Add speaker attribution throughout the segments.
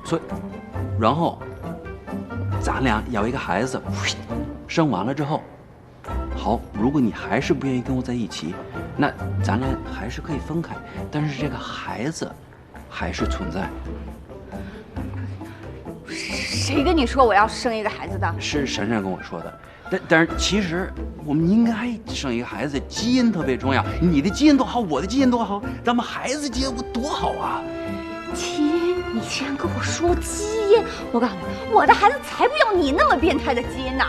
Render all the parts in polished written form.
Speaker 1: 所以，然后咱俩要一个孩子，生完了之后，好，如果你还是不愿意跟我在一起，那咱俩还是可以分开，但是这个孩子还是存在。
Speaker 2: 谁跟你说我要生一个孩子的？
Speaker 1: 是珊珊跟我说的。但是其实我们应该生一个孩子，基因特别重要。你的基因多好，我的基因多好，咱们孩子基因多好啊！
Speaker 2: 基因？你竟然跟我说基因？我告诉你，我的孩子才不要你那么变态的基因呢！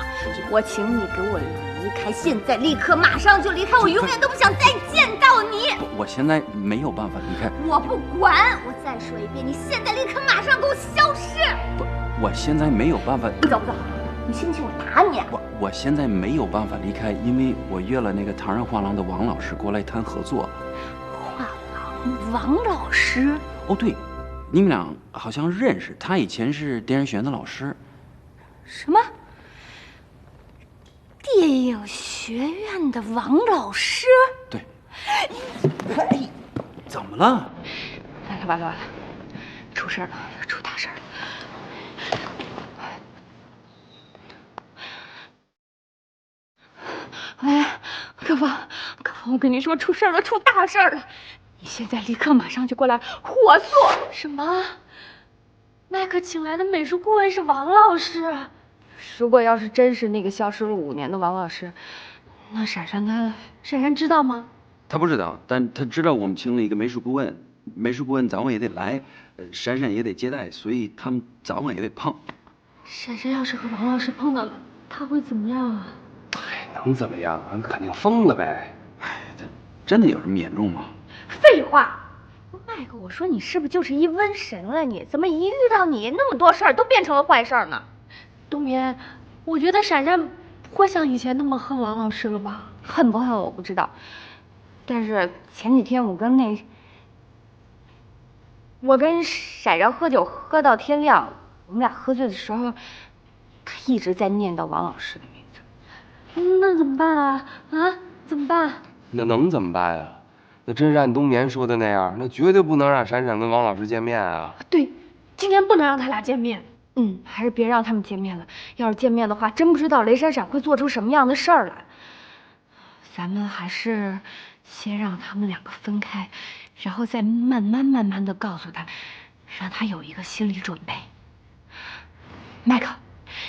Speaker 2: 我请你给我离开，现在立刻马上就离开，我永远都不想再见到你。
Speaker 1: 我现在没有办法离开。
Speaker 2: 我不管，我再说一遍，你现在立刻马上给我消失！
Speaker 1: 不，我现在没有办法。
Speaker 2: 你走不走？你信不信我打你？
Speaker 1: 我现在没有办法离开，因为我约了那个唐人画廊的王老师过来谈合作。
Speaker 2: 画廊王老师？
Speaker 1: 哦，对，你们俩好像认识，他以前是电影学院的老师。
Speaker 2: 什么？电影学院的王老师？
Speaker 1: 对。哎，怎么了？
Speaker 2: 完了，出事了，出大事了！哎，可芳，我跟你说，出事了，出大事了！你现在立刻马上就过来，火速！
Speaker 3: 什么？麦克请来的美术顾问是王老师？如果要是真是那个消失了5年的王老师，那闪闪知道吗？
Speaker 1: 他不知道，但他知道我们请了一个美术顾问，美术顾问早晚也得来，闪闪也得接待，所以他们早晚也得碰。
Speaker 3: 闪闪要是和王老师碰到了，他会怎么样啊？
Speaker 4: 能怎么样啊？肯定疯了呗！
Speaker 1: 哎，他真的有这么严重吗？
Speaker 3: 废话！麦克，我说你是不是就是一瘟神啊你？怎么一遇到你，那么多事儿都变成了坏事儿呢？冬眠，我觉得闪闪不会像以前那么恨王老师了吧？
Speaker 2: 恨不恨我不知道，但是前几天我跟闪闪喝酒喝到天亮，我们俩喝醉的时候，他一直在念叨王老师的名字。
Speaker 3: 那怎么办啊？怎么办？
Speaker 4: 那能怎么办啊？那真是按冬眠说的那样，那绝对不能让闪闪跟王老师见面啊！
Speaker 3: 对，今天不能让他俩见面。
Speaker 2: 还是别让他们见面了。要是见面的话，真不知道雷闪闪会做出什么样的事儿来。咱们还是先让他们两个分开，然后再慢慢的告诉他，让他有一个心理准备。麦克，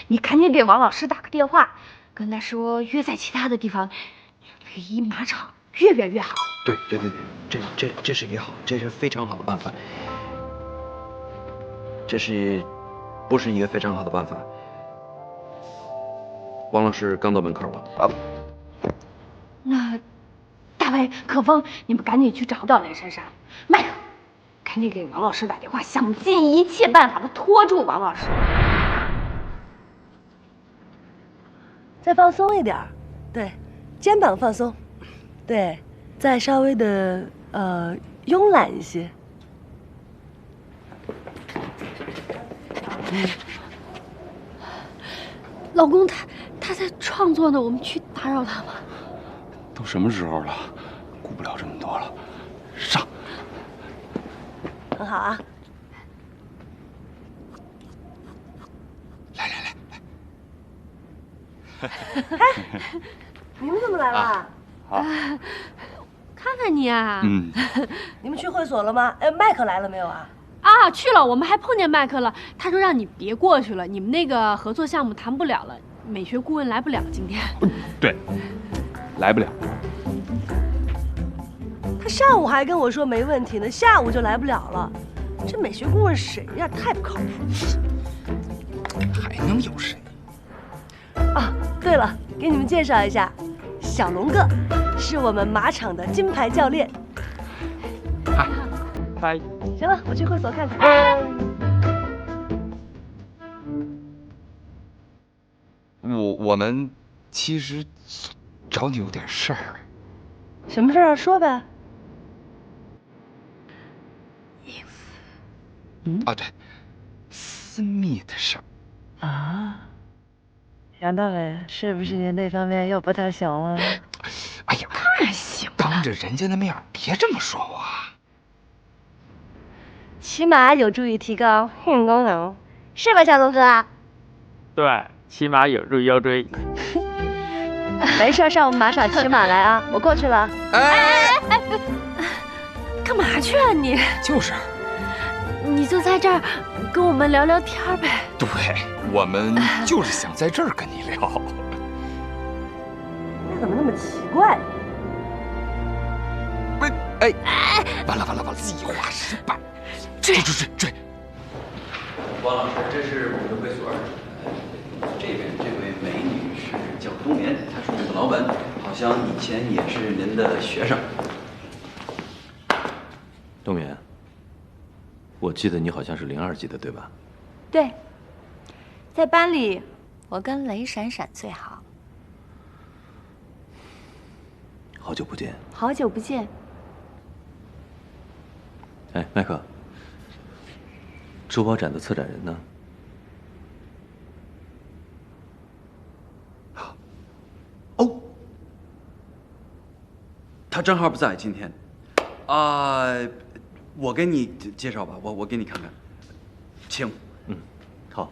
Speaker 2: 你赶紧给王老师打个电话，跟他说约在其他的地方，离马场越远越好。
Speaker 1: 对，这是也好，这是非常好的办法。这是不是一个非常好的办法？王老师刚到门口了啊。
Speaker 2: 那大卫、可风，你们赶紧去找雷珊珊。麦克，赶紧给王老师打电话，想尽一切办法的拖住王老师。
Speaker 5: 再放松一点，对，肩膀放松，对，再稍微的慵懒一些。
Speaker 3: 老公，他在创作呢，我们去打扰他吗？
Speaker 4: 都什么时候了，顾不了这么多了，上。
Speaker 5: 很好啊。
Speaker 4: 来。
Speaker 5: 哎，你们怎么来了？
Speaker 4: 好。
Speaker 3: 看看你啊。
Speaker 5: 你们去会所了吗？麦克来了没有啊？
Speaker 3: 啊，去了，我们还碰见麦克了。他说让你别过去了，你们那个合作项目谈不了了，美学顾问来不了今天。
Speaker 4: 对，来不了。
Speaker 5: 他上午还跟我说没问题呢，下午就来不了了。这美学顾问谁呀？太不靠谱。
Speaker 4: 还能有谁？
Speaker 5: 啊，对了，给你们介绍一下，小龙哥是我们马场的金牌教练。
Speaker 4: 嗨。
Speaker 5: 行了，我去会所看看。
Speaker 4: 我们其实找你有点事儿。
Speaker 5: 什么事儿啊？说呗。
Speaker 4: 啊，对，私密的事儿。
Speaker 5: 啊，杨大伟，是不是你那方面又不太行了？
Speaker 4: 哎呀，
Speaker 2: 当然行，
Speaker 4: 当着人家的面别这么说话。
Speaker 5: 起码有助于提高性功能，是吧，小龙哥？
Speaker 6: 对，起码有助腰椎。
Speaker 5: 没事，上我们马场骑马来啊，我过去了。干嘛去啊你？
Speaker 7: 就是，
Speaker 3: 你就在这儿跟我们聊聊天呗。
Speaker 7: 对，我们就是想在这儿跟你聊。
Speaker 5: 那怎么那么奇怪？
Speaker 7: 哎，完了，计划失败！追！
Speaker 1: 王老师，这是我们的会所。这边这位美女是叫冬眠，她是我们的老板，好像以前也是您的学生。
Speaker 8: 冬眠，我记得你好像是02级的，对吧？
Speaker 2: 对，在班里我跟雷闪闪最好。
Speaker 8: 好久不见。
Speaker 2: 好久不见。
Speaker 8: 哎，麦克，珠宝展的策展人呢？
Speaker 1: 哦，他正好不在今天。我给你介绍吧，我给你看看，请。
Speaker 8: 好。